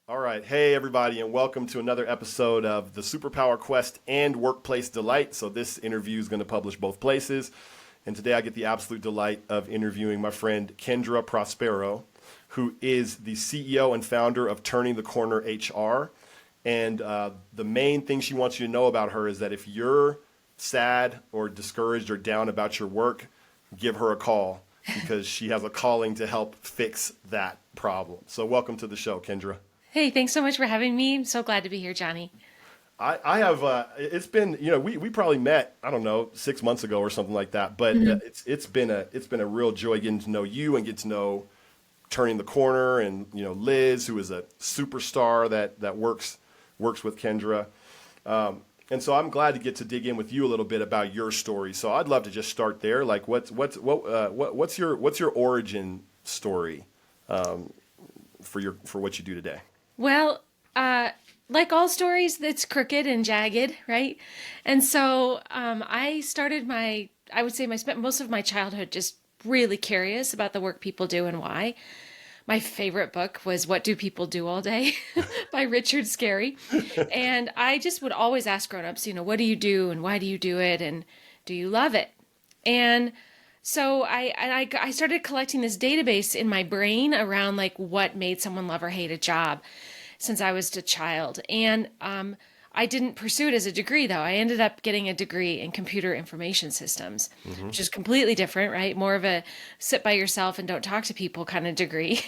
All right. Hey, everybody, and welcome to another episode of the Superpower Quest and Workplace Delight. So, this interview is going to publish both places. And today I get the absolute delight of interviewing my friend Kendra Prospero, who is the CEO and founder of Turning the Corner HR. And the main thing she wants you to know about her is that if you're sad or discouraged or down about your work, give her a call because she has a calling to help fix that problem. So, welcome to the show, Kendra. Hey, thanks so much for having me. I'm so glad to be here, Johnny. I have it's been we probably met I don't know 6 months ago or something like that, but hmm it's been a real joy getting to know you and get to know Turning the Corner, and Liz, who is a superstar that works with Kendra, and so I'm glad to get to dig in with you a little bit about your story. So I'd love to just start there. Like what's your origin story for what you do today? Well, like all stories, it's crooked and jagged, right? And so I would say I spent most of my childhood just really curious about the work people do and why. My favorite book was What Do People Do All Day by Richard Scarry. And I just would always ask grown-ups, what do you do and why do you do it and do you love it? And so I started collecting this database in my brain around like what made someone love or hate a job since I was a child. And I didn't pursue it as a degree, though. I ended up getting a degree in computer information systems, Hmm. which is completely different, right? More of a sit by yourself and don't talk to people kind of degree,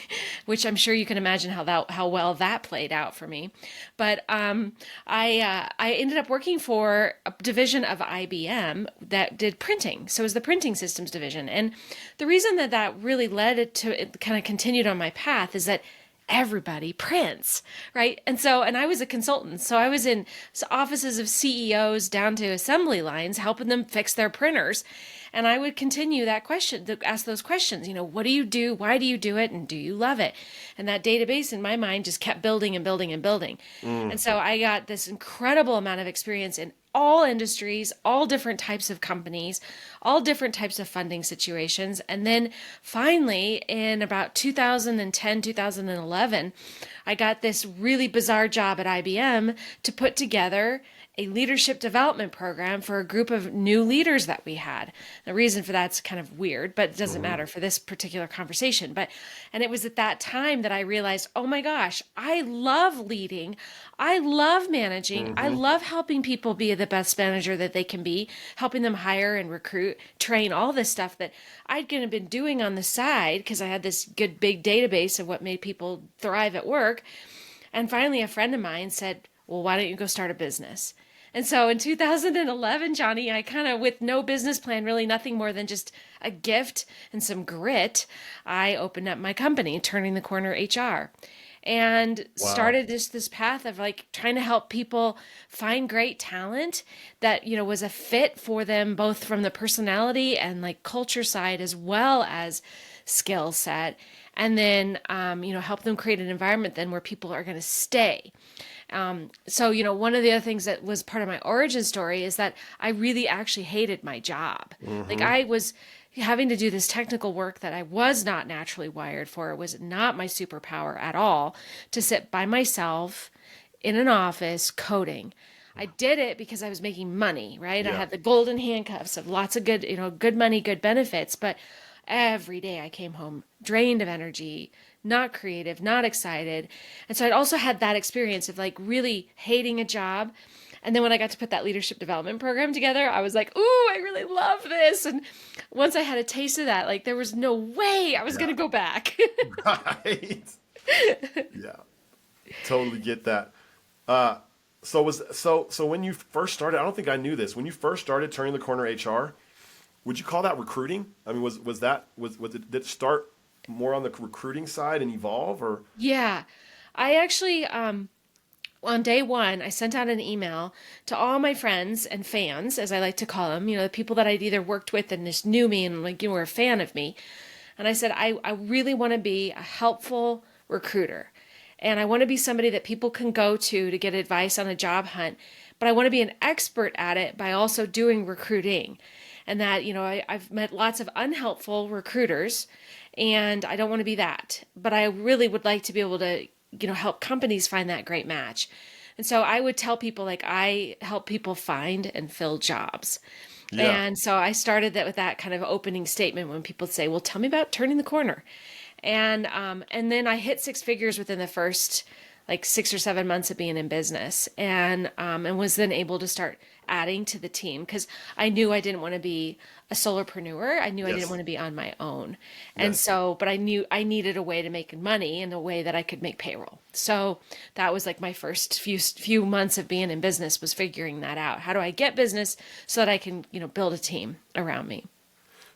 which I'm sure you can imagine how well that played out for me. But I ended up working for a division of IBM that did printing. So it was the printing systems division. And the reason that really led it kind of continued on my path is that everybody prints, right? And I was a consultant. So I was in offices of CEOs down to assembly lines, helping them fix their printers. And I would continue that question, to ask those questions, what do you do? Why do you do it? And do you love it? And that database in my mind just kept building and building and building. Mm. And so I got this incredible amount of experience in all industries, all different types of companies, all different types of funding situations. And then finally, in about 2010, 2011, I got this really bizarre job at IBM to put together a leadership development program for a group of new leaders that we had. The reason for that's kind of weird, but it doesn't Hmm. matter for this particular conversation. And it was at that time that I realized, oh my gosh, I love leading. I love managing. I Hmm. love helping people be the best manager that they can be, helping them hire and recruit, train, all this stuff that I'd kind of been doing on the side because I had this good big database of what made people thrive at work. And finally, a friend of mine said, well, why don't you go start a business? And so in 2011, Johnny, I kind of, with no business plan, really nothing more than just a gift and some grit, I opened up my company, Turning the Corner HR, and Wow. started this path of like trying to help people find great talent that was a fit for them, both from the personality and like culture side as well as skill set, and then help them create an environment then where people are going to stay. So one of the other things that was part of my origin story is that I really actually hated my job. Like Hmm. I was having to do this technical work that I was not naturally wired for. It was not my superpower at all to sit by myself in an office coding. I did it because I was making money, right? I Yeah. had the golden handcuffs of lots of good, good money, good benefits, but every day I came home drained of energy, not creative, not excited. And so I'd also had that experience of like really hating a job. And then when I got to put that leadership development program together, I was like, ooh, I really love this. And once I had a taste of that, like there was no way I was going Yeah. to go back. Right. Yeah. Totally get that. Uh, so when you first started, I don't think I knew this. When you first started Turning the Corner HR, would you call that recruiting? I mean, was it did it start more on the recruiting side and evolve, or? Yeah. I actually, on day one, I sent out an email to all my friends and fans, as I like to call them, the people that I'd either worked with and just knew me and like, were a fan of me. And I said, I really want to be a helpful recruiter. And I want to be somebody that people can go to get advice on a job hunt. But I want to be an expert at it by also doing recruiting. And that, I've met lots of unhelpful recruiters, and I don't want to be that. But I really would like to be able to help companies find that great match. And so I would tell people like I help people find and fill jobs. Yeah. And so I started that with that kind of opening statement when people say, "Well, tell me about turning the corner." And then I hit six figures within the first like 6 or 7 months of being in business, and was then able to start adding to the team because I knew I didn't want to be a solopreneur. I knew I didn't Yes. want to be on my own, and Yes. so but I knew I needed a way to make money in a way that I could make payroll. So that was like my first few months of being in business was figuring that out. How do I get business so that I can build a team around me?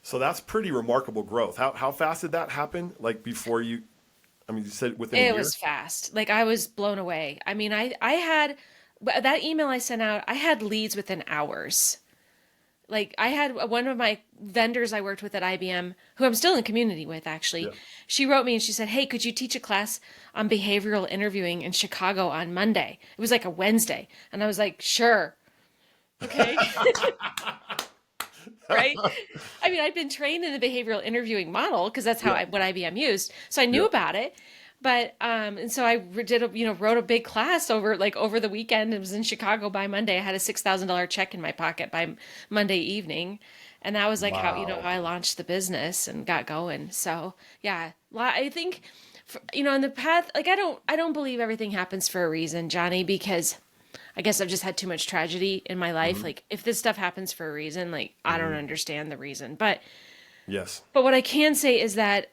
So that's pretty remarkable growth. How fast did that happen? Like before you said within a It year? was fast. Like I was blown away. I mean, I had that email I sent out, I had leads within hours. Like I had one of my vendors I worked with at IBM, who I'm still in community with actually. Yeah. She wrote me and she said, "Hey, could you teach a class on behavioral interviewing in Chicago on Monday?" It was like a Wednesday. And I was like, "Sure." Okay. Right? I mean, I'd been trained in the behavioral interviewing model because that's Yeah. what IBM used. So I knew Yeah. about it. But and so I wrote a big class over the weekend. It was in Chicago by Monday. I had a $6,000 check in my pocket by Monday evening, and that was like how Wow. I launched the business and got going. So yeah, I think in the path, like I don't believe everything happens for a reason, Johnny, because I guess I've just had too much tragedy in my life. Hmm. Like if this stuff happens for a reason, like I don't Hmm. understand the reason. But Yes. what I can say is that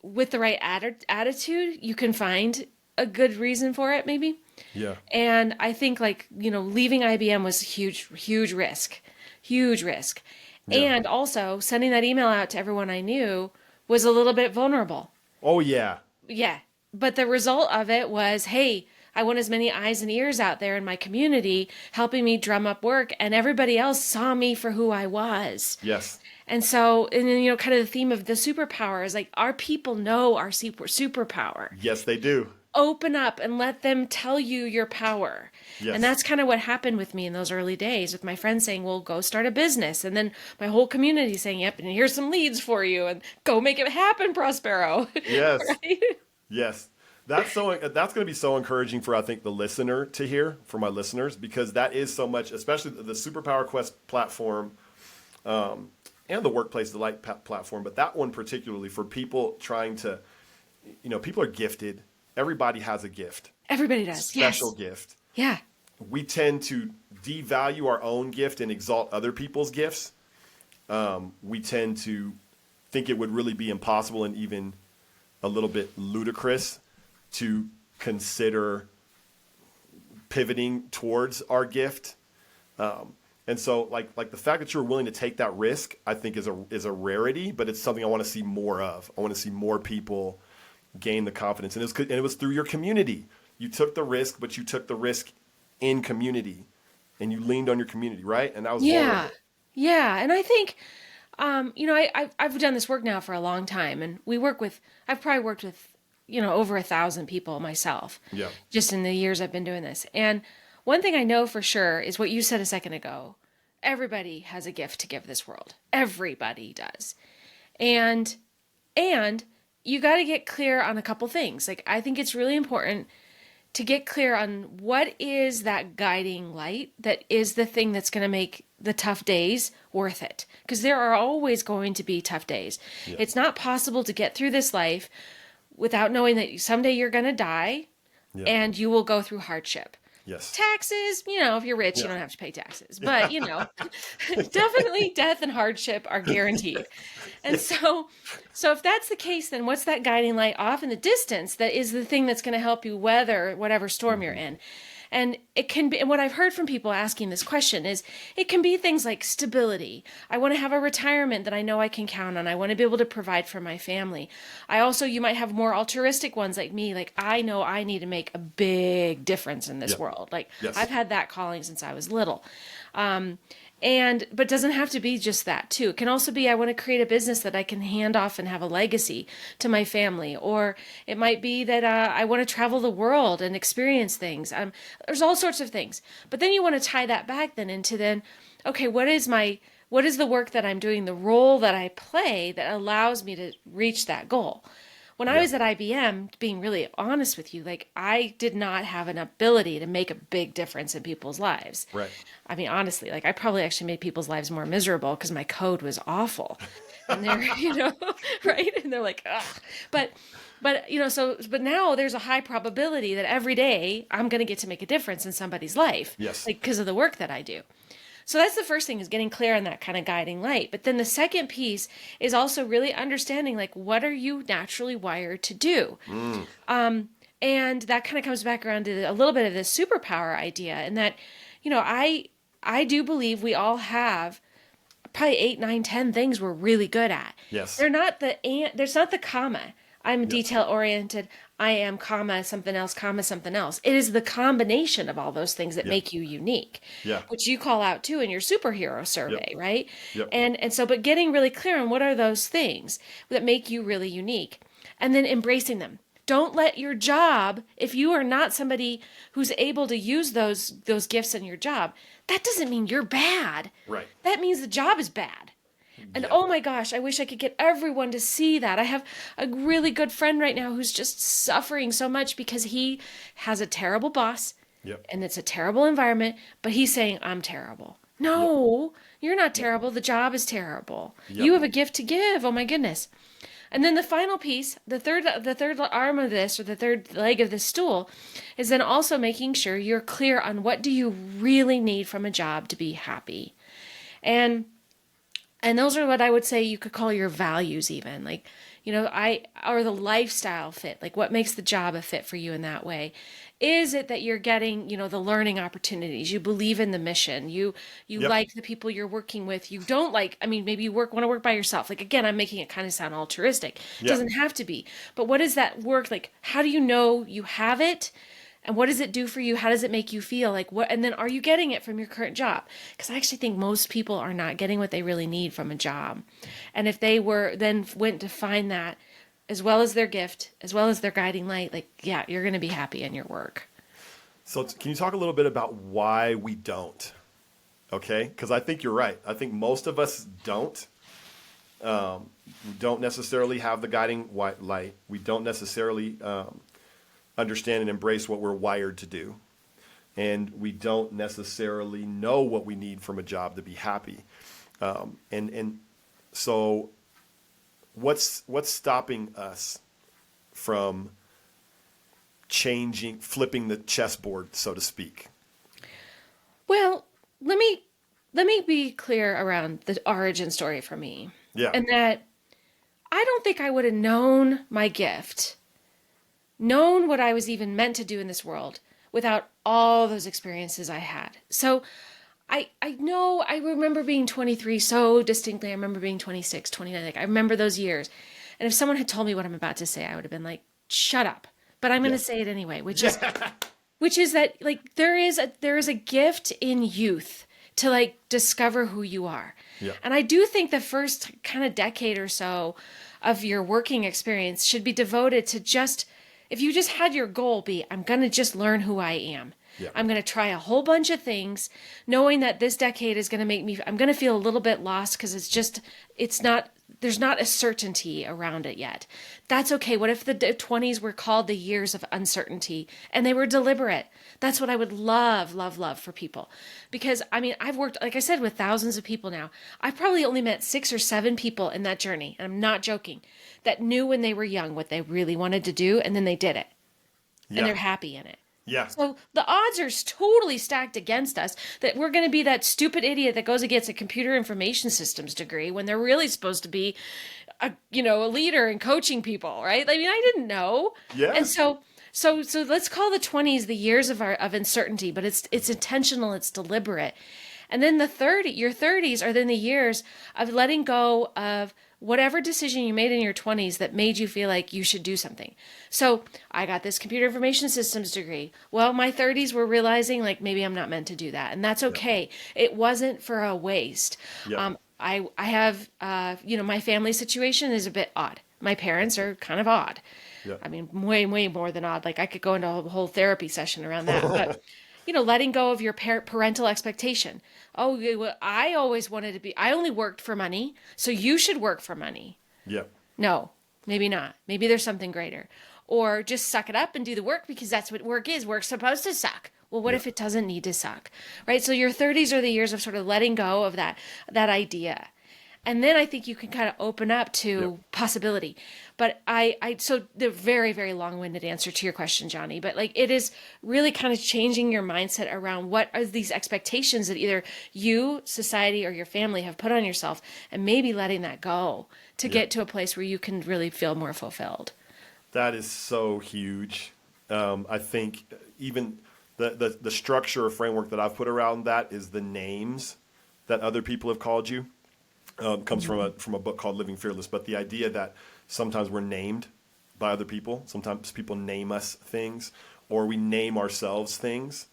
with the right attitude, you can find a good reason for it, maybe. Yeah. And I think leaving IBM was a huge risk, huge risk. Yeah. And also sending that email out to everyone I knew was a little bit vulnerable. Oh yeah. Yeah. But the result of it was, hey, I want as many eyes and ears out there in my community helping me drum up work, and everybody else saw me for who I was. Yes. And so, and then, kind of the theme of the superpower is like our people know our superpower. Yes, they do. Open up and let them tell you your power. And Yes. that's kind of what happened with me in those early days with my friends saying, well, go start a business. And then my whole community saying, yep, and here's some leads for you and go make it happen, Prospero. Yes. Right? Yes. That's going to be so encouraging for I think the listener to hear, for my listeners, because that is so much, especially the Superpower Quest platform, and the Workplace Delight platform, but that one particularly for people trying to, people are gifted. Everybody has a gift, Everybody does. special Yes. gift. Yeah. We tend to devalue our own gift and exalt other people's gifts. We tend to think it would really be impossible and even a little bit ludicrous to consider pivoting towards our gift. And so like the fact that you're willing to take that risk, I think is a rarity, but it's something I want to see more of. I want to see more people gain the confidence. And it was through your community. You took the risk, but you took the risk in community and you leaned on your community, right? And that was Yeah. vulnerable. Yeah. And I think, I've done this work now for a long time, and I've probably worked with, over 1,000 people myself, Yeah. just in the years I've been doing this. And one thing I know for sure is what you said a second ago. Everybody has a gift to give this world. Everybody does. And, and you got to get clear on a couple things. Like, I think it's really important to get clear on what is that guiding light that is the thing that's going to make the tough days worth it. Because there are always going to be tough days. Yeah. It's not possible to get through this life without knowing that someday you're going to die Yeah. and you will go through hardship. Yes. Taxes, if you're rich, you Yeah. don't have to pay taxes. But, definitely death and hardship are guaranteed. And so if that's the case, then what's that guiding light off in the distance that is the thing that's going to help you weather whatever storm you're in? And it can be, and what I've heard from people asking this question is, it can be things like stability. I want to have a retirement that I know I can count on. I want to be able to provide for my family. You might have more altruistic ones like me. Like, I know I need to make a big difference in this Yeah. world. Like, Yes. I've had that calling since I was little. But it doesn't have to be just that too. It can also be, I want to create a business that I can hand off and have a legacy to my family. Or it might be that I want to travel the world and experience things. There's all sorts of things. But then you want to tie that back into okay, what is the work that I'm doing, the role that I play that allows me to reach that goal? When I was at IBM, being really honest with you, like I did not have an ability to make a big difference in people's lives. Right. I mean, honestly, like I probably actually made people's lives more miserable because my code was awful. And they're, right? And they're like, ugh. But but now there's a high probability that every day I'm going to get to make a difference in somebody's life. Yes. Like because of the work that I do. So that's the first thing, is getting clear on that kind of guiding light. But then the second piece is also really understanding, like, what are you naturally wired to do? And that kind of comes back around to a little bit of this superpower idea, and that, I do believe we all have probably 8, 9, 10 things we're really good at. Yes. There's not the comma. I'm detail oriented. I am comma something else, comma something else. It is the combination of all those things that make you unique. Yeah. Which you call out too in your superhero survey, right? Yep. And so, but getting really clear on what are those things that make you really unique, and then embracing them. Don't let your job, if you are not somebody who's able to use those gifts in your job, that doesn't mean you're bad. Right. That means the job is bad. And oh my gosh, I wish I could get everyone to see that. I have a really good friend right now who's just suffering so much because he has a terrible boss and it's a terrible environment, but he's saying, I'm terrible. No, you're not terrible. The job is terrible. You have a gift to give. Oh my goodness. And then the final piece, the third arm of this, or the third leg of this stool, is then also making sure you're clear on what do you really need from a job to be happy. And those are what I would say you could call your values even. Like, or the lifestyle fit, like what makes the job a fit for you in that way. Is it that you're getting, the learning opportunities? You believe in the mission. You like the people you're working with. You don't like, maybe you want to work by yourself. Like, again, I'm making it kind of sound altruistic. It doesn't have to be. But what is that work? Like, how do you know you have it? And what does it do for you? How does it make you feel? Like what? And then are you getting it from your current job? Because I actually think most people are not getting what they really need from a job. And if they went to find that, as well as their gift, as well as their guiding light, like, you're going to be happy in your work. So can you talk a little bit about why we don't? Okay? Because I think you're right. I think most of us don't. We don't necessarily have the guiding white light. We don't necessarily understand and embrace what we're wired to do. And we don't necessarily know what we need from a job to be happy. And so what's stopping us from flipping the chessboard, so to speak? Well, let me be clear around the origin story for me. Yeah. And that I don't think I would have known my gift, known what I was even meant to do in this world without all those experiences I had. So I know, I remember being 23 so distinctly. I remember being 26, 29. Like, I remember those years. And if someone had told me what I'm about to say, I would have been like, shut up. But I'm going to say it anyway, which is that, like, there is a gift in youth to, like, discover who you are. Yeah. And I do think the first kind of decade or so of your working experience should be devoted to if you just had your goal be, I'm going to just learn who I am. Yeah. I'm going to try a whole bunch of things, knowing that this decade is going to I'm going to feel a little bit lost because there's not a certainty around it yet. That's okay. What if the 20s were called the years of uncertainty and they were deliberate? That's what I would love, love, love for people. Because, I've worked, like I said, with thousands of people now. I've probably only met 6 or 7 people in that journey, and I'm not joking, that knew when they were young what they really wanted to do, and then they did it. And they're happy in it. Yeah. So the odds are totally stacked against us that we're going to be that stupid idiot that goes and gets a computer information systems degree when they're really supposed to be a leader and coaching people, right? I didn't know. Yeah. And so let's call the 20s the years of uncertainty, but it's intentional, it's deliberate. And then your 30s are then the years of letting go of whatever decision you made in your 20s that made you feel like you should do something. So I got this computer information systems degree. Well, my 30s were realizing like maybe I'm not meant to do that. And that's okay. Yeah. It wasn't for a waste. Yeah. I have, my family situation is a bit odd. My parents are kind of odd. Yeah. Way, way more than odd. Like I could go into a whole therapy session around that. But letting go of your parental expectation. Oh, well, I always wanted to be, I only worked for money, so you should work for money. Yeah. No, Maybe not. Maybe there's something greater. Or just suck it up and do the work because that's what work is. Work's supposed to suck. Well, what Yeah. if it doesn't need to suck? Right? So your 30s are the years of sort of letting go of that idea. And then I think you can kind of open up Yep. to possibility. But so the very, very long-winded answer to your question, Johnny, but like it is really kind of changing your mindset around what are these expectations that either you, society, or your family have put on yourself, and maybe letting that go to Yep. get to a place where you can really feel more fulfilled. That is so huge. I think even the structure or framework that I've put around that is the names that other people have called you. Comes from a book called Living Fearless. But the idea that sometimes we're named by other people, sometimes people name us things, or we name ourselves things,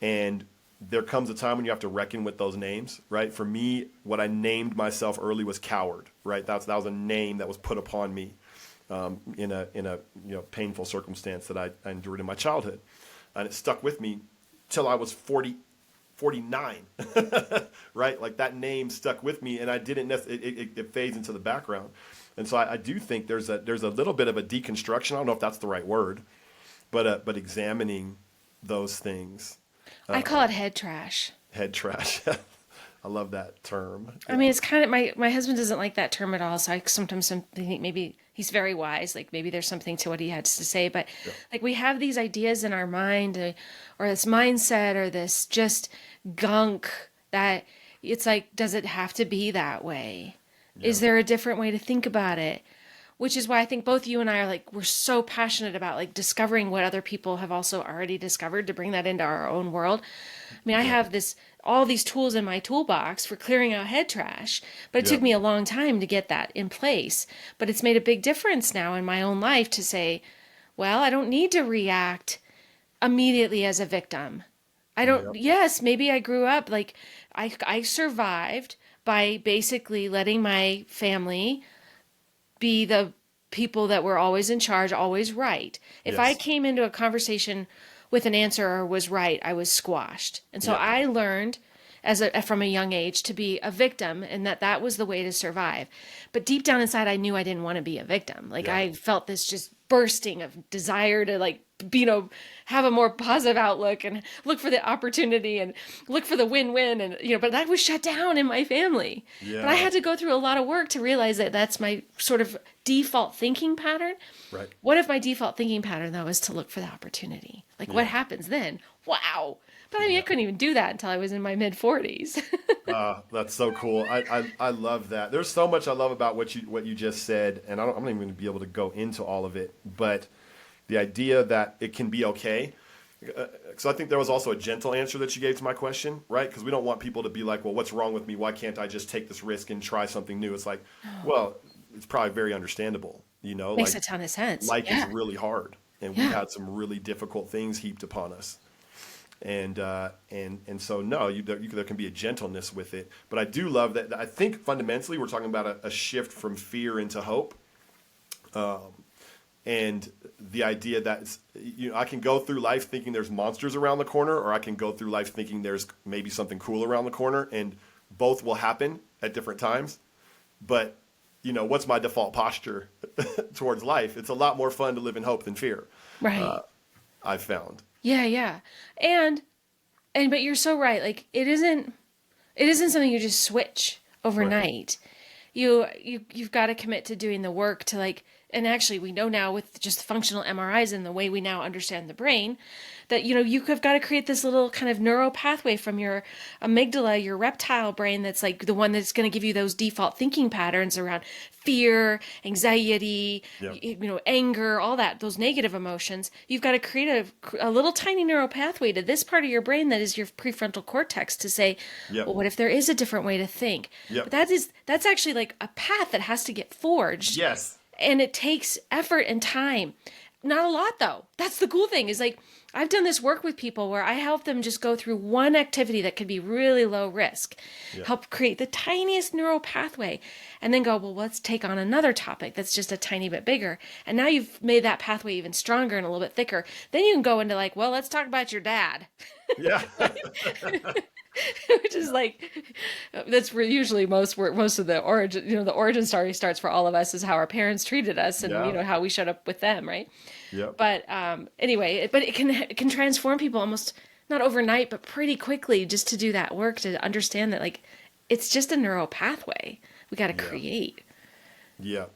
and there comes a time when you have to reckon with those names, right? For me, what I named myself early was coward, right? That was a name that was put upon me in a painful circumstance that I endured in my childhood, and it stuck with me till I was 49, right? Like that name stuck with me, and I didn't it fades into the background. And so I do think there's a little bit of a deconstruction. I don't know if that's the right word, but examining those things. I call it head trash. Head trash. I love that term. I mean, it's kind of my husband doesn't like that term at all. So I sometimes think maybe he's very wise. Like maybe there's something to what he had to say. But Yeah. like we have these ideas in our mind, or this mindset, or this just gunk that it's like, does it have to be that way? Is there a different way to think about it? Which is why I think both you and I are like, we're so passionate about like discovering what other people have also already discovered to bring that into our own world. I mean, I have all these tools in my toolbox for clearing out head trash, but it took Yep. me a long time to get that in place. But it's made a big difference now in my own life to say, well, I don't need to react immediately as a victim. I don't, Yep. yes, maybe I grew up like I survived by basically letting my family be the people that were always in charge, always right. If I Yes. came into a conversation with an answer or was right, I was squashed. And so Yep. I learned from a young age to be a victim, and that was the way to survive. But deep down inside, I knew I didn't want to be a victim. Like Yeah. I felt this just bursting of desire to like, have a more positive outlook and look for the opportunity and look for the win-win. And, but that was shut down in my family. Yeah. But I had to go through a lot of work to realize that that's my sort of default thinking pattern. Right. What if my default thinking pattern, though, is to look for the opportunity? Like, what happens then? Wow. But I mean, I couldn't even do that until I was in my mid 40s. That's so cool. I love that. There's so much I love about what you just said, and I'm not even going to be able to go into all of it. But the idea that it can be okay. So I think there was also a gentle answer that you gave to my question, right? Because we don't want people to be like, well, what's wrong with me? Why can't I just take this risk and try something new? It's like, well, it's probably very understandable. Makes a ton of sense. Life Yeah. is really hard, and we've had some really difficult things heaped upon us. And so no, there can be a gentleness with it. But I do love that. I think fundamentally we're talking about a shift from fear into hope. And the idea that I can go through life thinking there's monsters around the corner, or I can go through life thinking there's maybe something cool around the corner, and both will happen at different times. But what's my default posture towards life? It's a lot more fun to live in hope than fear. Right. I've found. Yeah, yeah. And but you're so right. Like it isn't something you just switch overnight. You've got to commit to doing the work to like, and actually we know now with just functional MRIs and the way we now understand the brain that, you have got to create this little kind of neural pathway from your amygdala, your reptile brain, that's like the one that's going to give you those default thinking patterns around fear, anxiety, Yep. anger, all that, those negative emotions. You've got to create a little tiny neural pathway to this part of your brain that is your prefrontal cortex to say, Yep. well, what if there is a different way to think? Yep. But that's actually like a path that has to get forged. Yes. And it takes effort and time. Not a lot, though. That's the cool thing is like, I've done this work with people where I help them just go through one activity that could be really low risk, help create the tiniest neural pathway, and then go, well, let's take on another topic that's just a tiny bit bigger. And now you've made that pathway even stronger and a little bit thicker. Then you can go into like, well, let's talk about your dad. Yeah. which is like that's where usually most of the origin, the origin story starts for all of us is how our parents treated us and Yeah. how we showed up with them, right? Yep. But anyway, but it can transform people almost not overnight, but pretty quickly just to do that work to understand that like it's just a neural pathway we got to Yeah. create. Yeah.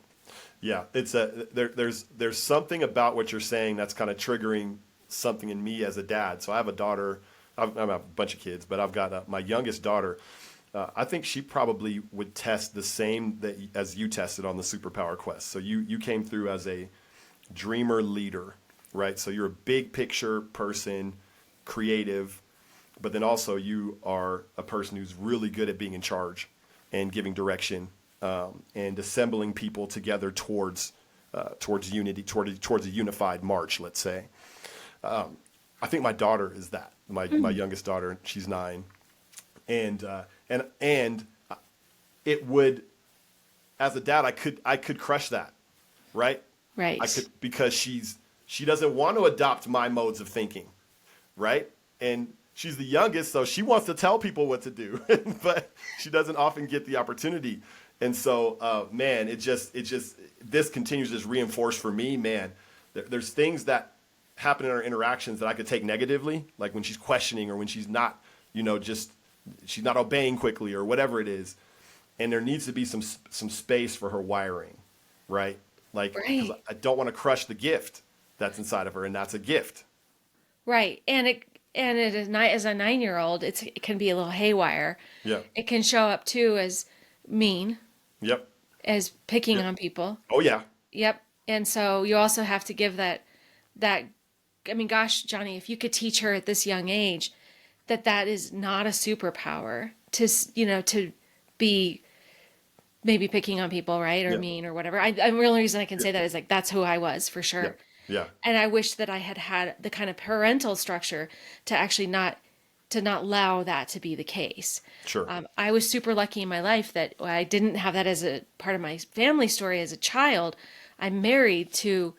Yeah. It's there's something about what you're saying that's kind of triggering something in me as a dad. So I have a daughter. I have a bunch of kids, but I've got my youngest daughter. I think she probably would test the same as you tested on the superpower quest. So you came through as a dreamer leader, right? So you're a big picture person, creative, but then also you are a person who's really good at being in charge and giving direction, and assembling people together towards unity, towards a unified march, let's say. I think my daughter is that. My youngest daughter, she's 9, and it would, as a dad, I could crush that, right? I Right. could, because she doesn't want to adopt my modes of thinking, right? And she's the youngest, so she wants to tell people what to do, but she doesn't often get the opportunity. And so, man, this continues to just reinforce for me, man. There's things that happen in our interactions that I could take negatively, like when she's questioning or when she's not, just she's not obeying quickly or whatever it is. And there needs to be some space for her wiring, right? Like, because Right. I don't want to crush the gift that's inside of her, and that's a gift. Right. And it is not as a 9-year-old, it can be a little haywire. Yeah. It can show up too as mean, Yep. as picking Yep. on people. Oh yeah. Yep. And so you also have to give that I mean, gosh, Johnny, if you could teach her at this young age that is not a superpower to be maybe picking on people, right? Or Yeah. mean or whatever. The real reason I can say that is like that's who I was for Yeah. sure. Yeah. And I wish that I had had the kind of parental structure to actually not allow that to be the case. Sure. I was super lucky in my life that I didn't have that as a part of my family story as a child. I'm married to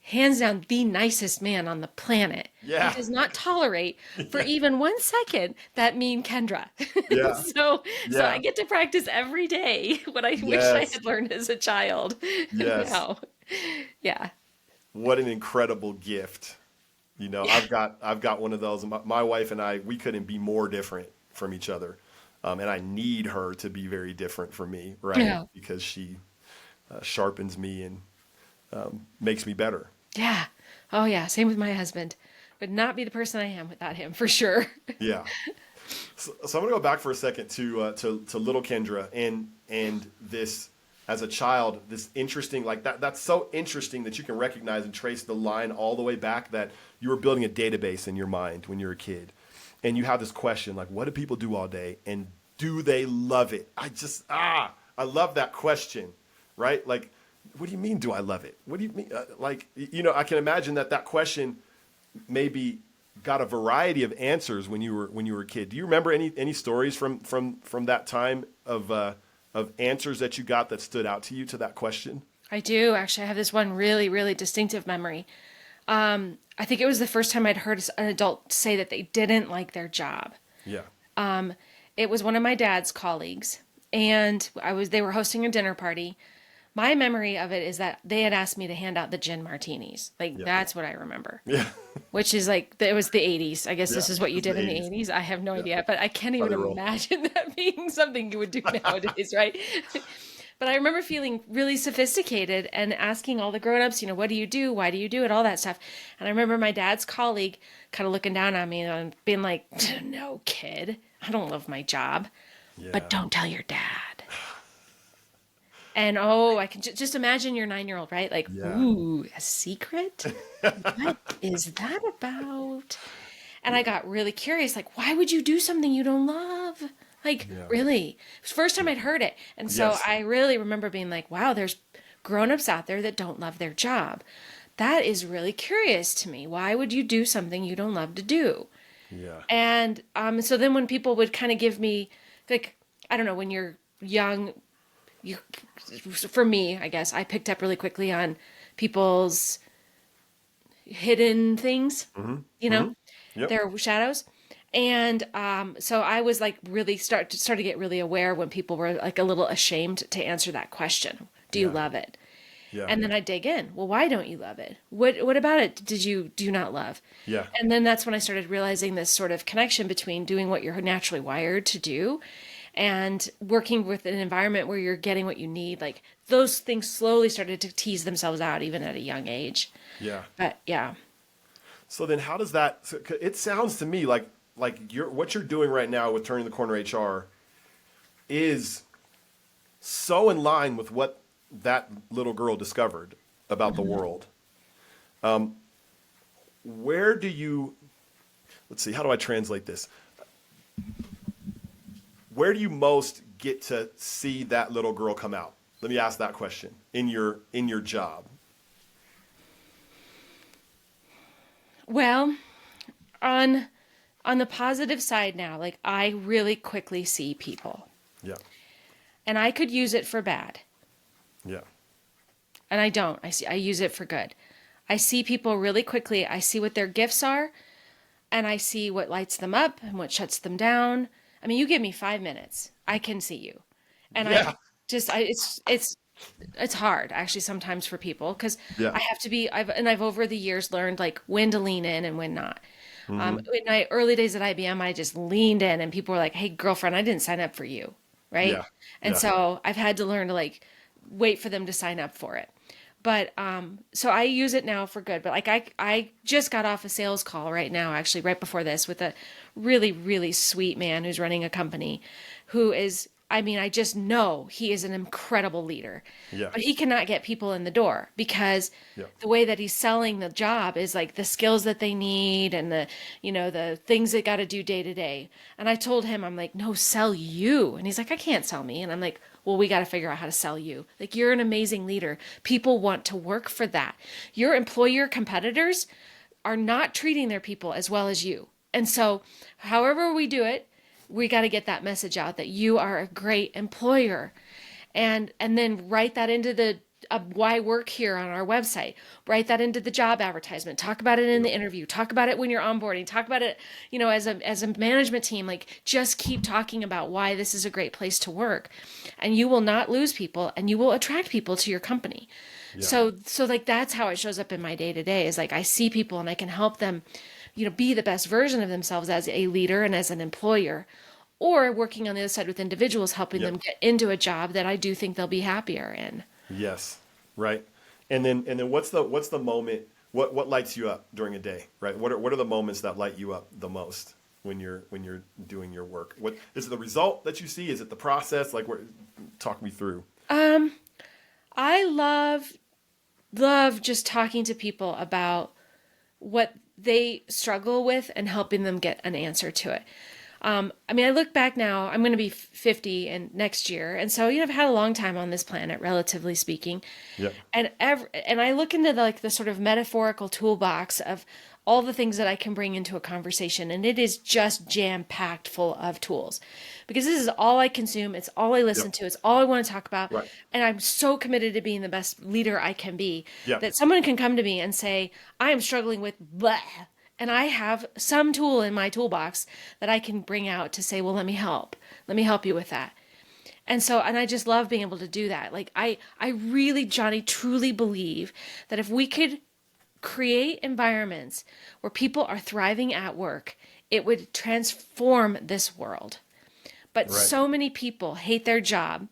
hands down the nicest man on the planet. He Yeah. does not tolerate for Yeah. even 1 second that mean Kendra. Yeah. So I Yeah. get to practice every day what I wish I Yes. had learned as a child. Yes. Now, yeah. What an incredible gift. I've got one of those. My wife and I, we couldn't be more different from each other. And I need her to be very different from me, right? Yeah. Because she sharpens me and makes me better. Yeah. Oh yeah. Same with my husband. Would not be the person I am without him for sure. Yeah. So I'm gonna go back for a second to little Kendra and this, as a child, this interesting, like that's so interesting that you can recognize and trace the line all the way back, that you were building a database in your mind when you were a kid, and you have this question like, what do people do all day, and do they love it? I love that question, right? Like, what do you mean, do I love it? What do you mean? I can imagine that question maybe got a variety of answers when you were a kid. Do you remember any stories from that time of answers that you got that stood out to you to that question? I do actually. I have this one really, really distinctive memory. I think it was the first time I'd heard an adult say that they didn't like their job. Yeah. It was one of my dad's colleagues, and they were hosting a dinner party. My memory of it is that they had asked me to hand out the gin martinis. Like Yeah. that's what I remember. Yeah. Which is like it was the 80s. I guess Yeah. this is what you It's did the in the 80s. 80s. I have no Yeah. idea, but I can't even Funny roll. imagine that being something you would do nowadays, right? But I remember feeling really sophisticated and asking all the grown-ups, what do you do? Why do you do it? All that stuff. And I remember my dad's colleague kind of looking down on me and being like, "No, kid, I don't love my job, Yeah. but don't tell your dad." And oh, I can just imagine your 9-year-old, right? Like, Yeah. ooh, a secret? What is that about? And I got really curious, like, why would you do something you don't love? Like, Yeah. really? It was the first time I'd heard it. And so Yes. I really remember being like, wow, there's grown-ups out there that don't love their job. That is really curious to me. Why would you do something you don't love to do? Yeah. And so then when people would kind of give me, like, I don't know, when you're young, for me, I guess, I picked up really quickly on people's hidden things, Yep. their shadows. And so I was like really start to get really aware when people were like a little ashamed to answer that question. Do you Yeah. love it? Yeah. And then I dig in. Well, why don't you love it? What about it do you not love? Yeah. And then that's when I started realizing this sort of connection between doing what you're naturally wired to do and working with an environment where you're getting what you need. Like those things slowly started to tease themselves out even at a young age. Yeah. But yeah. So then how does that, it sounds to me like what you're doing right now with Turning the Corner HR is so in line with what that little girl discovered about the world. Where do you, let's see, how do I translate this? Where do you most get to see that little girl come out? Let me ask that question in your job. Well, on the positive side now, like I really quickly see people. Yeah. And I could use it for bad. Yeah. And I don't. I use it for good. I see people really quickly. I see what their gifts are, and I see what lights them up and what shuts them down. I mean, you give me 5 minutes, I can see you. And Yeah. it's hard actually sometimes for people because Yeah. I have to be I've over the years learned like when to lean in and when not. In my early days at IBM, I just leaned in and people were like, "Hey, girlfriend, I didn't sign up for you." Right. Yeah. And Yeah. so I've had to learn to like wait for them to sign up for it. But so I use it now for good. But like I just got off a sales call right now, actually right before this, with a really, really sweet man who's running a company who is, I mean, I just know he is an incredible leader. Yeah. But he cannot get people in the door because Yeah. the way that he's selling the job is like the skills that they need and the things they got to do day to day. And I told him, I'm like, no, sell you. And he's like, I can't sell me. And I'm like, well, we got to figure out how to sell you. Like, you're an amazing leader. People want to work for that. Your employer competitors are not treating their people as well as you. And so, however we do it, we got to get that message out that you are a great employer. And then write that into the why work here on our website. Write that into the job advertisement. Talk about it in the interview. Talk about it when you're onboarding. Talk about it, as a management team. Like, just keep talking about why this is a great place to work, and you will not lose people, and you will attract people to your company. Yeah. So like that's how it shows up in my day to day. Is like I see people and I can help them, be the best version of themselves as a leader and as an employer. Or working on the other side with individuals, helping them get into a job that I do think they'll be happier in. Yes. Right. And then what's the moment, what lights you up during a day, right? What are the moments that light you up the most when you're doing your work? What is it, the result that you see? Is it the process? Like, talk me through. I love just talking to people about what they struggle with and helping them get an answer to it. I mean, I look back now, I'm going to be 50 and next year. And so, I've had a long time on this planet, relatively speaking. Yeah. And I look into the sort of metaphorical toolbox of all the things that I can bring into a conversation. And it is just jam packed full of tools because this is all I consume. It's all I listen to. It's all I want to talk about. Right. And I'm so committed to being the best leader I can be that Yeah. someone can come to me and say, I am struggling with blah. And I have some tool in my toolbox that I can bring out to say, well, let me help. Let me help you with that. And I just love being able to do that. Like, I really, Johnny, truly believe that if we could create environments where people are thriving at work, it would transform this world. But Right. so many people hate their job.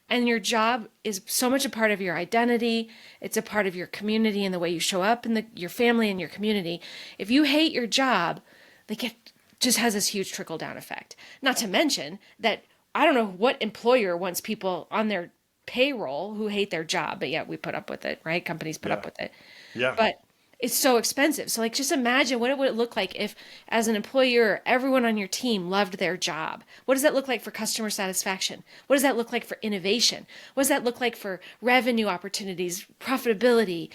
And your job is so much a part of your identity. It's a part of your community and the way you show up in your family and your community. If you hate your job, like, it just has this huge trickle down effect. Not to mention that I don't know what employer wants people on their payroll who hate their job, but yet we put up with it, right? Companies put up with it. Yeah. But it's so expensive. So like, just imagine what it would look like if, as an employer, everyone on your team loved their job. What does that look like for customer satisfaction? What does that look like for innovation? What does that look like for revenue opportunities, profitability?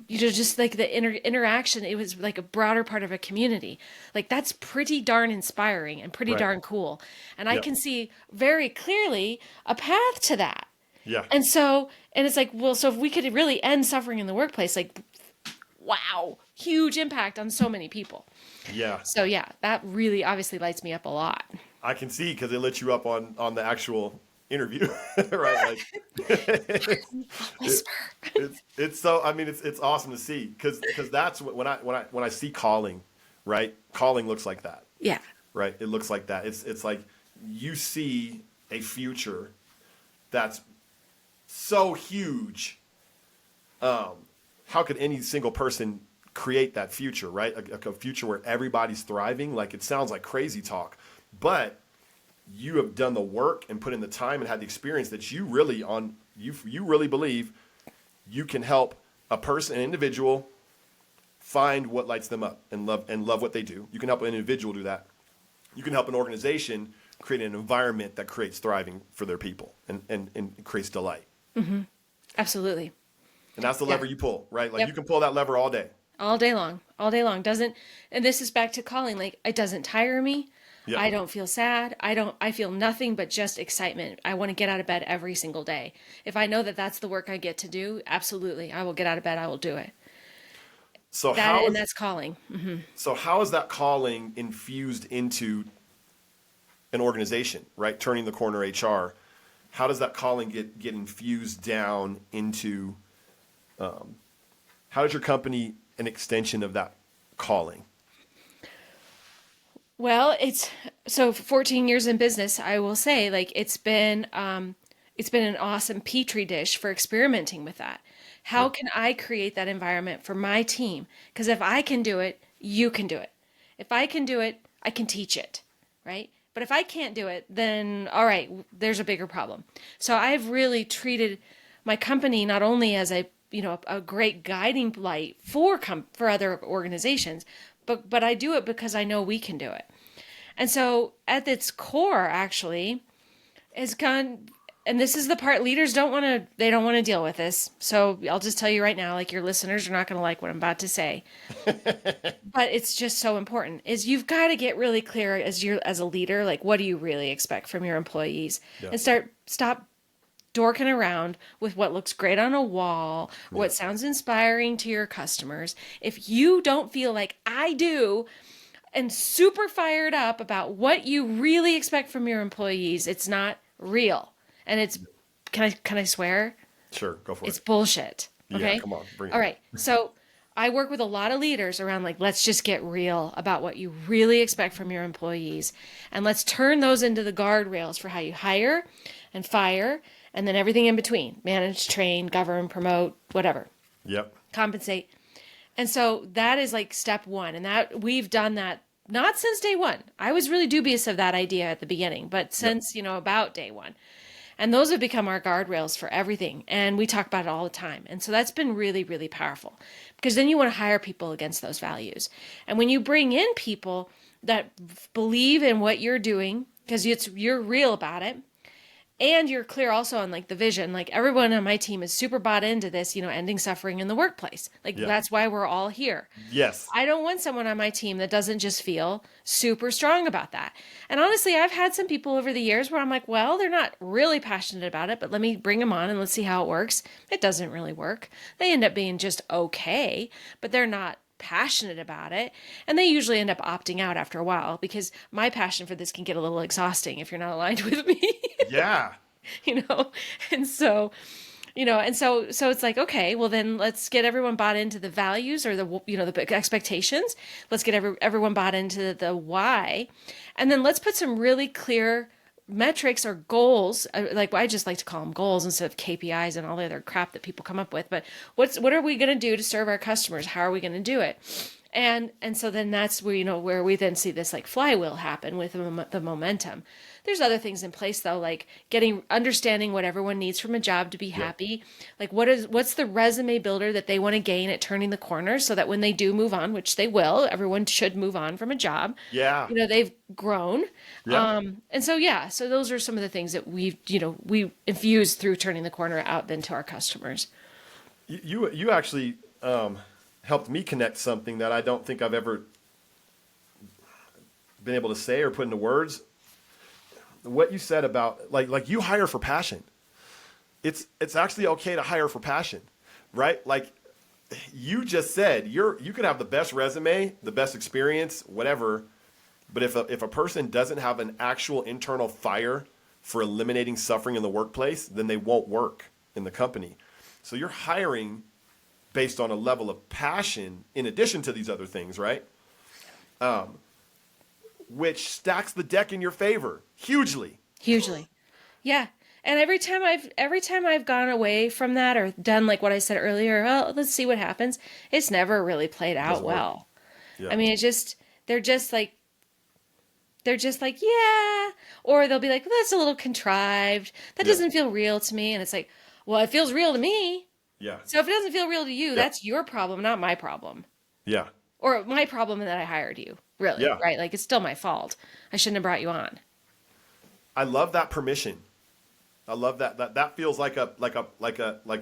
Just like the interaction. It was like a broader part of a community. Like, that's pretty darn inspiring and pretty Right. darn cool. And I Yep. can see very clearly a path to that. Yeah. And it's like, well, so if we could really end suffering in the workplace, like, wow, huge impact on so many people. Yeah. So yeah, that really obviously lights me up a lot. I can see because it lit you up on the actual interview, right? Like I'll it, whisper. it's so I mean it's awesome to see because that's when I see calling, right? Calling looks like that, Yeah. right? It looks like that. It's like you see a future that's so huge. How could any single person create that future, right? A future where everybody's thriving. Like it sounds like crazy talk, but you have done the work and put in the time and had the experience that you really believe you can help a person, an individual, find what lights them up and love what they do. You can help an individual do that. You can help an organization create an environment that creates thriving for their people and creates delight. Absolutely. And that's the lever you pull, right? Like Yep. you can pull that lever all day. All day long. All day long. Doesn't, and this is back to calling, like it doesn't tire me. Yeah. I don't feel sad. I feel nothing but just excitement. I want to get out of bed every single day. If I know that that's the work I get to do, absolutely. I will get out of bed. I will do it. So That's calling. so how is that calling infused into an organization, right? Turning the corner HR. How does that calling get infused down into how is your company an extension of that calling? Well, it's so 14 years in business, I will say, like it's been an awesome petri dish for experimenting with that. How can I create that environment for my team? Because if I can do it, you can do it. If I can do it, I can teach it, right? But if I can't do it, then all right, there's a bigger problem. So I've really treated my company not only as a great guiding light for other organizations, but I do it because I know we can do it. And so at its core, actually, is gone. And this is the part leaders don't want to deal with this. So I'll just tell you right now, like your listeners are not going to like what I'm about to say, but it's just so important is you've got to get really clear as a leader, like what do you really expect from your employees and stop dorking around with what looks great on a wall, what sounds inspiring to your customers. If you don't feel like I do and super fired up about what you really expect from your employees, it's not real. And it's, can I swear? Sure, go for It's it. bullshit. Okay. Yeah, come on, bring it. All right. So I work with a lot of leaders around like, let's just get real about what you really expect from your employees. And let's turn those into the guardrails for how you hire and fire and then everything in between, manage, train, govern, promote, whatever, Yep. compensate. And so that is like step one. And that we've done that not since day one. I was really dubious of that idea at the beginning, but since, about day one. And those have become our guardrails for everything. And we talk about it all the time. And so that's been really, really powerful because then you want to hire people against those values. And when you bring in people that believe in what you're doing, because you're real about it, and you're clear also on like the vision, like everyone on my team is super bought into this, ending suffering in the workplace. Like that's why we're all here. Yes. I don't want someone on my team that doesn't just feel super strong about that. And honestly, I've had some people over the years where I'm like, well, they're not really passionate about it, but let me bring them on and let's see how it works. It doesn't really work. They end up being just okay, but they're not passionate about it. And they usually end up opting out after a while because my passion for this can get a little exhausting if you're not aligned with me. Yeah. And so so it's like, okay, well then let's get everyone bought into the values or the expectations. Let's get everyone bought into the why. And then let's put some really clear metrics or goals. Like I just like to call them goals instead of KPIs and all the other crap that people come up with. But what are we going to do to serve our customers? How are we going to do it? And so then that's where, where we then see this like flywheel happen with the momentum. There's other things in place though, like understanding what everyone needs from a job to be happy. Like what's the resume builder that they want to gain at turning the corner so that when they do move on, which they will, everyone should move on from a job. Yeah. They've grown. Yeah. And so, so those are some of the things that we infuse through turning the corner out then to our customers. You actually helped me connect something that I don't think I've ever been able to say or put into words. What you said about like you hire for passion. It's actually okay to hire for passion, right? Like you just said you could have the best resume, the best experience, whatever, but if a person doesn't have an actual internal fire for eliminating suffering in the workplace, then they won't work in the company. So you're hiring based on a level of passion in addition to these other things, right? Which stacks the deck in your favor hugely. Hugely. Yeah. And every time I've gone away from that or done like what I said earlier, well, let's see what happens. It's never really played out Doesn't work. well. Yeah. I mean, they're just like, yeah, or they'll be like, well, that's a little contrived. That Yeah. doesn't feel real to me. And it's like, well, it feels real to me. Yeah. So if it doesn't feel real to you, Yeah. that's your problem, not my problem. Yeah. Or my problem that I hired you, really, Yeah. right? Like, it's still my fault. I shouldn't have brought you on. I love that permission. I love that feels like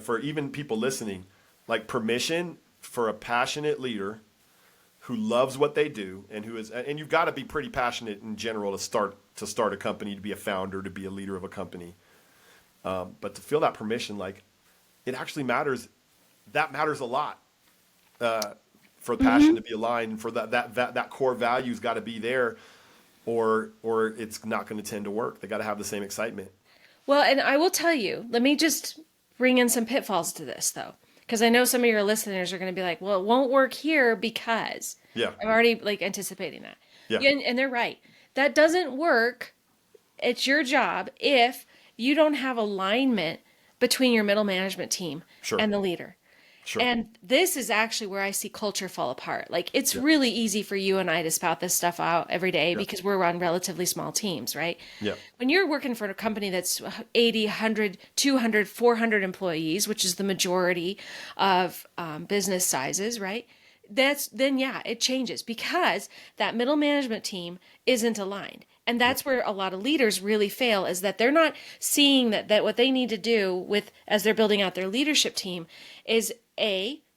for even people listening, like permission for a passionate leader who loves what they do and and you've got to be pretty passionate in general to start a company, to be a founder, to be a leader of a company. But to feel that permission, like it actually matters. That matters a lot for the passion to be aligned, and for that core value's got to be there, or it's not going to tend to work. They got to have the same excitement. Well, and I will tell you, let me just bring in some pitfalls to this, though, because I know some of your listeners are going to be like, well, it won't work here because Yeah. I'm already like anticipating that. Yeah. And they're right. That doesn't work. It's your job if you don't have alignment between your middle management team Sure. and the leader. Sure. And this is actually where I see culture fall apart. Like, it's Yeah. really easy for you and I to spout this stuff out every day Yeah. because we're on relatively small teams, right? Yeah. When you're working for a company that's 80, 100, 200, 400 employees, which is the majority of business sizes, right? Then it changes because that middle management team isn't aligned. And that's where a lot of leaders really fail, is that they're not seeing that what they need to do with as they're building out their leadership team is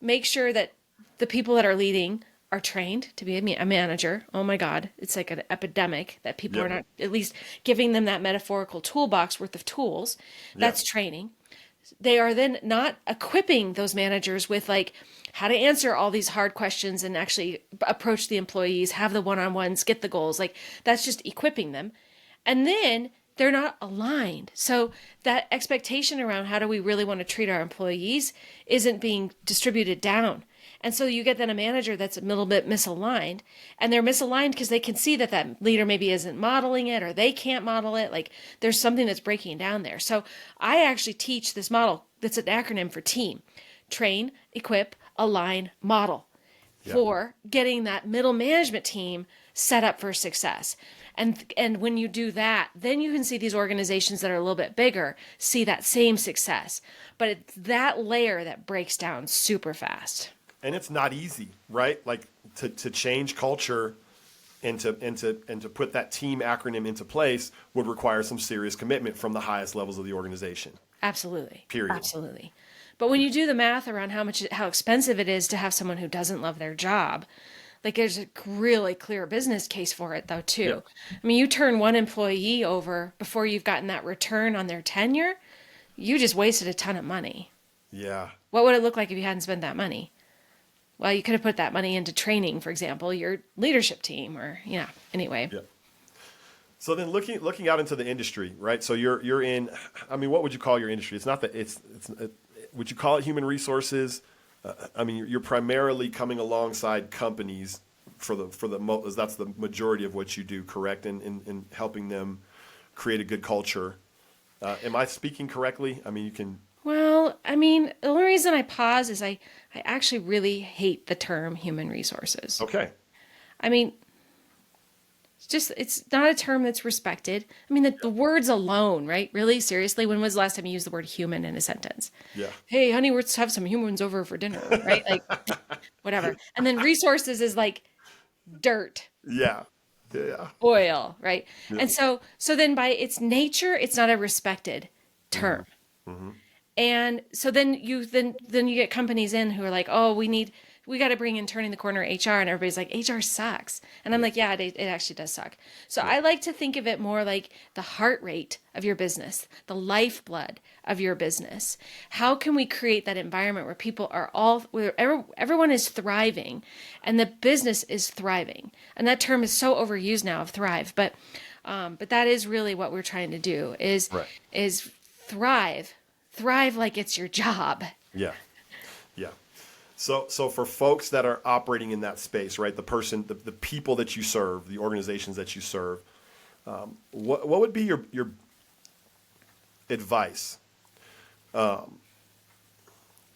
make sure that the people that are leading are trained to be a manager. Oh my God, it's like an epidemic that people Yep. are not at least giving them that metaphorical toolbox worth of tools. That's training. They are then not equipping those managers with like how to answer all these hard questions and actually approach the employees, have the one-on-ones, get the goals. Like, that's just equipping them. And then they're not aligned. So that expectation around how do we really want to treat our employees isn't being distributed down. And so you get then a manager that's a little bit misaligned, and they're misaligned because they can see that leader maybe isn't modeling it, or they can't model it. Like, there's something that's breaking down there. So I actually teach this model that's an acronym for TEAM: train, equip, align, model, for getting that middle management team set up for success. And when you do that, then you can see these organizations that are a little bit bigger see that same success. But it's that layer that breaks down super fast. And it's not easy, right? Like to change culture and to put that team acronym into place would require some serious commitment from the highest levels of the organization. Absolutely. Period. Absolutely. But when you do the math around how expensive it is to have someone who doesn't love their job, like, there's a really clear business case for it though too. Yeah. I mean, you turn one employee over before you've gotten that return on their tenure, you just wasted a ton of money. Yeah. What would it look like if you hadn't spent that money? Well, you could have put that money into training, for example, your leadership team, or anyway. Yeah. So then looking out into the industry, right? So you're in, I mean, what would you call your industry? It's not that would you call it human resources? I mean, you're primarily coming alongside companies that's the majority of what you do, correct? In helping them create a good culture. Am I speaking correctly? I mean, you can. Well, I mean, the only reason I pause is I actually really hate the term human resources. Okay. I mean, it's not a term that's respected. I mean, the words alone, right? Really, seriously, when was the last time you used the word human in a sentence? Yeah. Hey, honey, let's have some humans over for dinner, right? Like, whatever. And then resources is like dirt, Yeah. Yeah. oil, right? Yeah. And so then by its nature, it's not a respected term. Mm-hmm. And so then you get companies in who are like, oh, we need we got to bring in turning the corner HR, and everybody's like, HR sucks. And I'm like, yeah, it actually does suck. So I like to think of it more like the heart rate of your business, the lifeblood of your business. How can we create that environment where people are where everyone is thriving and the business is thriving? And that term is so overused now of thrive, but that is really what we're trying to do is thrive like it's your job. Yeah. Yeah. So for folks that are operating in that space, right? The people that you serve, the organizations that you serve, what would be your advice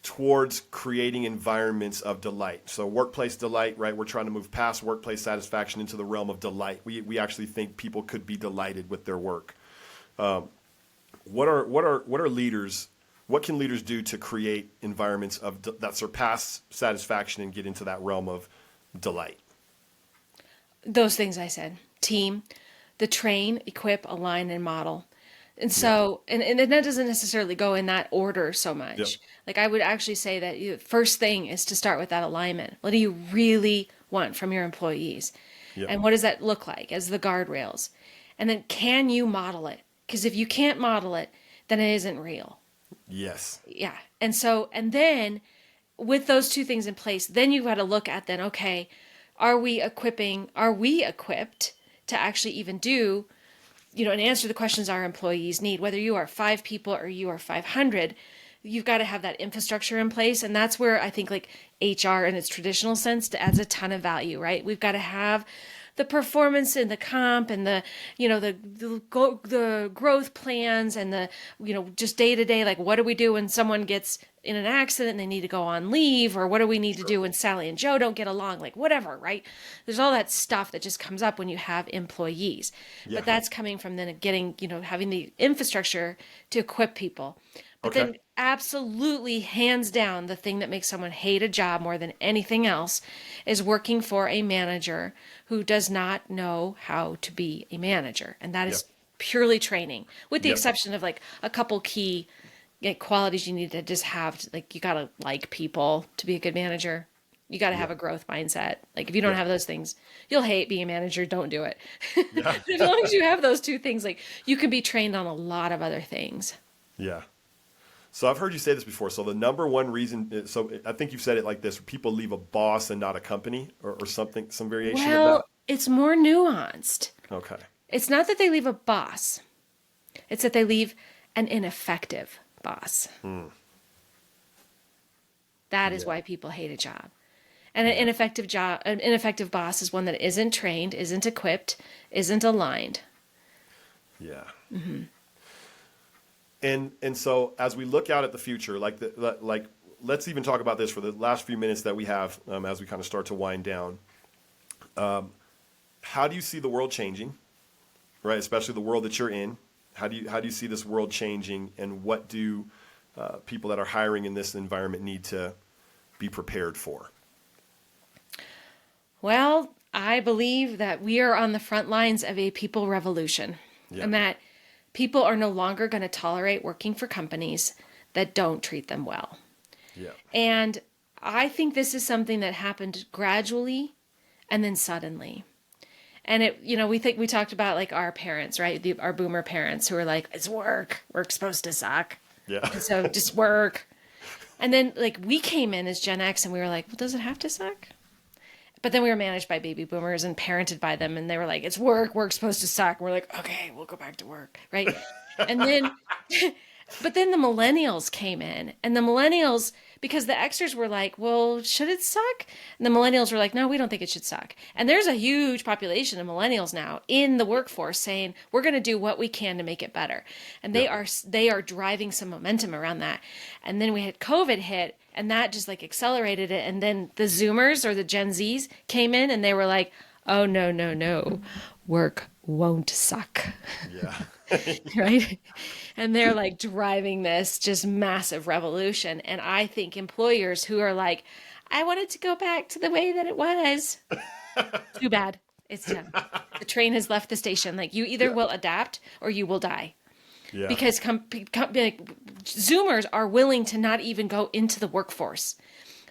towards creating environments of delight? So workplace delight, right? We're trying to move past workplace satisfaction into the realm of delight. We actually think people could be delighted with their work. What can leaders do to create environments that surpass satisfaction and get into that realm of delight? Those things I said: team, the train, equip, align, and model. And so, and that doesn't necessarily go in that order so much. Yep. Like I would actually say that the first thing is to start with that alignment. What do you really want from your employees? Yep. And what does that look like as the guardrails? And then can you model it? Because if you can't model it, then it isn't real. Yes. Yeah. And so, and then with those two things in place, then you've got to look at then, okay, are we equipped to actually even do, and answer the questions our employees need, whether you are 5 people or you are 500, you've got to have that infrastructure in place. And that's where I think like HR in its traditional sense adds a ton of value, right? We've got to have the performance and the comp and the growth plans and the, just day to day, like what do we do when someone gets in an accident and they need to go on leave, or what do we need to do when Sally and Joe don't get along, like whatever, right? There's all that stuff that just comes up when you have employees, but that's coming from then getting, having the infrastructure to equip people. But then absolutely hands down, the thing that makes someone hate a job more than anything else is working for a manager who does not know how to be a manager. And that is purely training, with the exception of like a couple key qualities you need to just have. Like you got to like people to be a good manager. You got to have a growth mindset. Like if you don't have those things, you'll hate being a manager. Don't do it. As long as you have those two things, like you can be trained on a lot of other things. Yeah. So I've heard you say this before. So the number one reason, so I think you've said it like this: people leave a boss and not a company, or something, some variation of that. Well, it's more nuanced. Okay. It's not that they leave a boss. It's that they leave an ineffective boss. That is why people hate a job. And an ineffective boss is one that isn't trained, isn't equipped, isn't aligned. Yeah. Mm-hmm. And so as we look out at the future, let's even talk about this for the last few minutes that we have as we kind of start to wind down. How do you see the world changing, right? Especially the world that you're in. How do you see this world changing, and what do people that are hiring in this environment need to be prepared for? Well, I believe that we are on the front lines of a people revolution, and that people are no longer going to tolerate working for companies that don't treat them well. Yeah. And I think this is something that happened gradually and then suddenly. And we talked about like our parents, right? Our boomer parents who are like, it's work. Work's supposed to suck. Yeah. And so just work. And then like we came in as Gen X and we were like, well, does it have to suck? But then we were managed by baby boomers and parented by them. And they were like, it's work. Work's supposed to suck. And we're like, okay, we'll go back to work. Right. And then, but then the millennials came in, and the millennials, because the Xers were like, well, should it suck? And the millennials were like, no, we don't think it should suck. And there's a huge population of millennials now in the workforce saying, we're going to do what we can to make it better. And they are driving some momentum around that. And then we had COVID hit, and that just like accelerated it. And then the Zoomers or the Gen Zs came in, and they were like, oh, no, work won't suck. Yeah. Right? And they're like driving this just massive revolution. And I think employers who are like, I wanted to go back to the way that it was. Too bad. It's done. The train has left the station. Like you either will adapt or you will die. Yeah. Because Zoomers are willing to not even go into the workforce.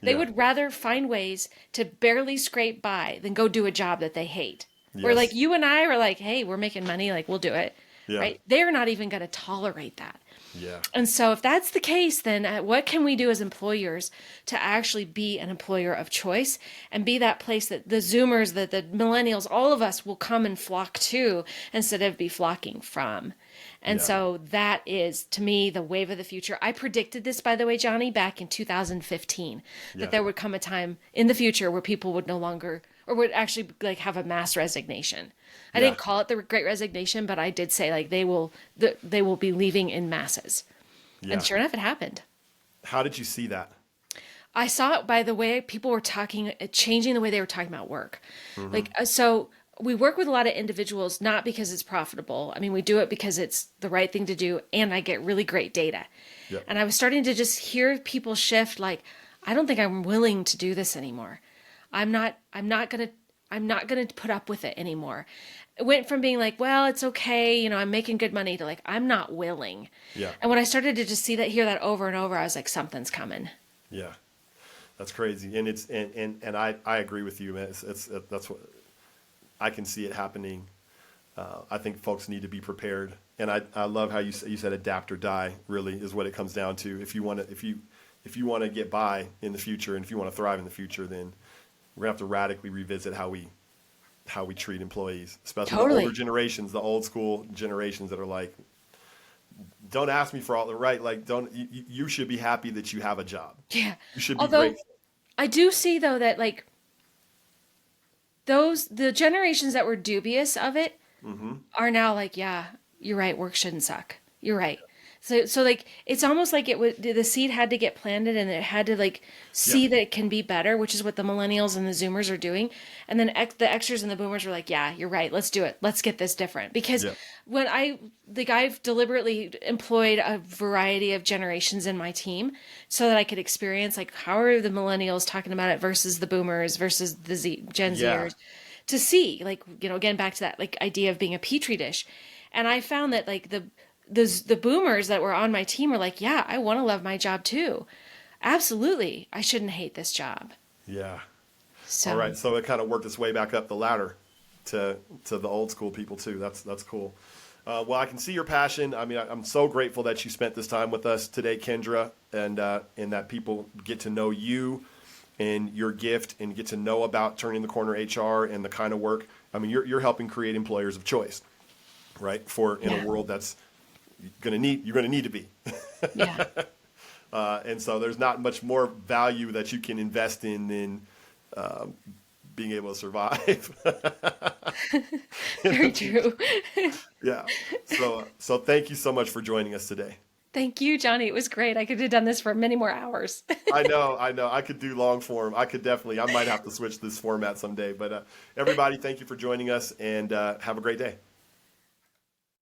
They Yeah. would rather find ways to barely scrape by than go do a job that they hate. Where like Yes. you and I are like, hey, we're making money, like we'll do it, Yeah. right? They're not even going to tolerate that. Yeah. And so, if that's the case, then what can we do as employers to actually be an employer of choice and be that place that the Zoomers, the millennials, all of us will come and flock to instead of be flocking from? And Yeah. so, that is to me the wave of the future. I predicted this, by the way, Johnny, back in 2015, that Yeah. there would come a time in the future where people would no longer or would actually like have a mass resignation. I Yeah. didn't call it the Great Resignation, but I did say like they will be leaving in masses. Yeah. And sure enough, it happened. How did you see that? I saw it by the way people were talking, changing the way they were talking about work. So we work with a lot of individuals, not because it's profitable. I mean, we do it because it's the right thing to do, and I get really great data. Yep. And I was starting to just hear people shift like, I don't think I'm willing to do this anymore. I'm not gonna put up with it anymore. It went from being like, well, it's okay, I'm making good money to like, I'm not willing. Yeah. And when I started to just hear that over and over, I was like, something's coming. Yeah. That's crazy. And it's, and I agree with you, man. That's what I can see it happening. I think folks need to be prepared. And I love how you said adapt or die really is what it comes down to. If you want to get by in the future and if you want to thrive in the future, then we're gonna have to radically revisit how we treat employees, especially the Totally. older generations, the old school generations that are like, don't ask me for all the right. Like, you should be happy that you have a job. Yeah. You should be Although grateful. I do see though that like the generations that were dubious of it are now like, yeah, you're right, work shouldn't suck. You're right. So like it's almost like it would the seed had to get planted and it had to like see Yeah. that it can be better, which is what the millennials and the Zoomers are doing. And then the Xers and the Boomers were like, yeah, you're right, let's do it. Let's get this different. Because Yeah. I've deliberately employed a variety of generations in my team so that I could experience like how are the millennials talking about it versus the Boomers versus the Gen Yeah. Zers to see like again back to that like idea of being a petri dish. And I found that like the boomers that were on my team were like, yeah, I want to love my job too. Absolutely. I shouldn't hate this job. Yeah. So, All right. So it kind of worked its way back up the ladder to the old school people too. That's cool. Well, I can see your passion. I mean, I'm so grateful that you spent this time with us today, Kendra, and that people get to know you and your gift and get to know about Turning the Corner HR and the kind of work. I mean, you're helping create employers of choice, right? In a world that's you're going to need to be. yeah. And so there's not much more value that you can invest in than being able to survive. Very true. Yeah. So thank you so much for joining us today. Thank you, Johnny. It was great. I could have done this for many more hours. I know. I could do long form. I might have to switch this format someday. But everybody, thank you for joining us and have a great day.